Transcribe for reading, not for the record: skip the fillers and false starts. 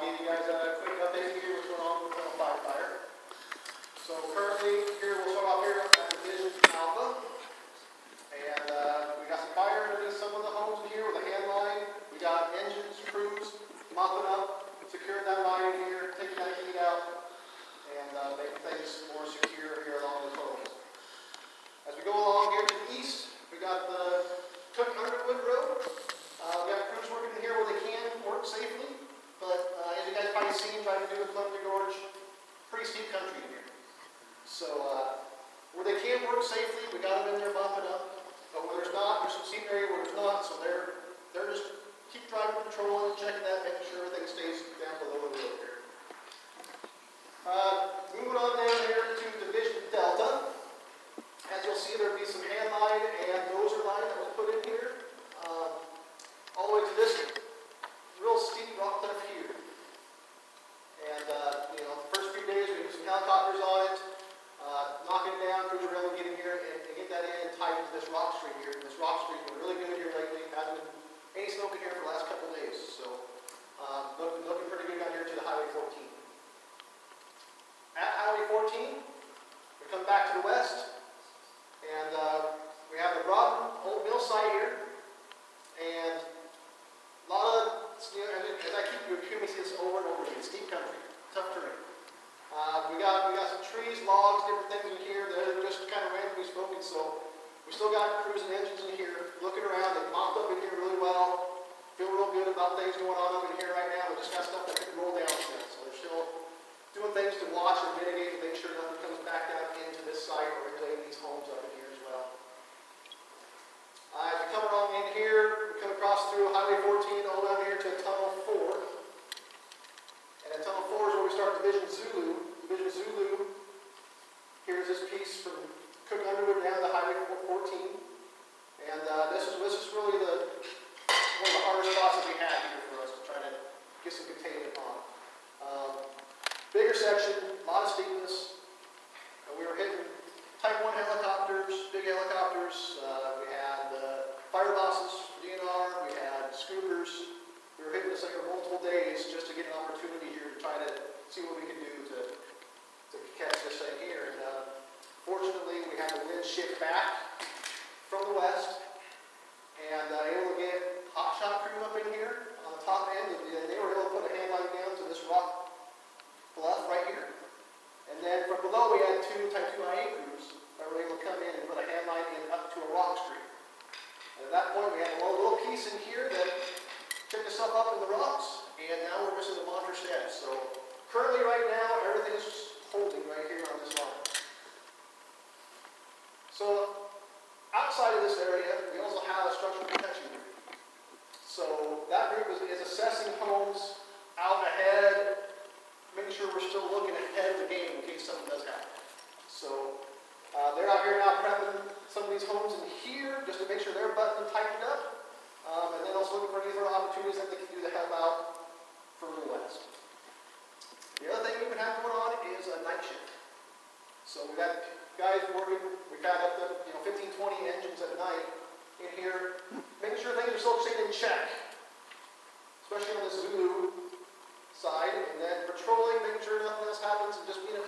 give you guys a quick update here what's going on with the firefighter. So currently, here we'll start off here at Division Alpha. And we got some fire underneath some of the homes in here with a hand line. We got engines, crews, mopping up, securing that line in here, taking that heat out, and making things more secure here along the homes. As we go along here to the east, we got the Cook Underwood Road. We got crews working in here where they can work safely, but as you guys probably seen, trying to do the Columbia Gorge, pretty steep country in here. So where they can work safely, we got them in there mopping up. But where there's not, there's some steep area where there's not, so they're just keep driving, patrolling, checking that, making sure everything stays down below the road here. Moving on down here to Division Delta. As you'll see, there'll be some hand line and dozer line that was put in here. All the way to this real steep rock cliff here. And, the first few days we put some helicopters on it, knocking it down, crews are able to get in here and get that in and tie into this rock stream here. And this rock stream has been really good here lately. Hasn't been any smoke in here for the last couple of days. So, looking pretty good down here to the Highway 14. At Highway 14, we come back to the west, and we have the Broughton Old Mill site here. And a lot of, as I keep repeating this over and over again, steep country, tough terrain. We got some trees, logs, different things in here that are just kind of randomly spoken. So we still got crews and engines in here looking around. They've mopped up in here really well. Feel real good about things going on up in here right now. We just got stuff that can roll down still. So they're still doing things to watch and mitigate and make sure nothing comes back down into this site or into any of these homes up in here as well. As we come along in here, we come across through Highway 14 all down here to Tunnel 4. And Tunnel 4 is where we start Division Zulu. Division Zulu, here's this piece from Cook Underwood down to Highway 14. And this is really one of the hardest spots that we had here for us to try to get some containment on. Bigger section, a lot of steepness. We were hitting Type 1 helicopters, big helicopters. We had fire bosses, DNR, we had scoopers. We were hitting this like for multiple days just to get an opportunity here to try to see what we could do to catch this thing here. And fortunately, we had the wind shift back from the west and able to get hot shot crew up in here on the top end. And they were able to put a hand line down to this rock bluff right here. And then from below, we had two Type 2 IA crews that were able to come in and put a hand line in up to a rock stream. And at that point, we had a little piece in here that picked us up in the rocks, and now we're missing the monster steps. So currently, right now, everything is holding right here on this line. So outside of this area, we also have a structural protection group. So that group is assessing homes out ahead, making sure we're still looking ahead of the game in case something does happen. So they're out here now prepping some of these homes in here just to make sure they're buttoned and tightened up. And then also looking for any other opportunities that they can do to help out from the west. The other thing we would have going on is a night shift. So we've got guys working, we've got up to 15, 20 engines at night in here, making sure things are still staying in check, especially on the Zulu side, and then patrolling, making sure nothing else happens, and just being a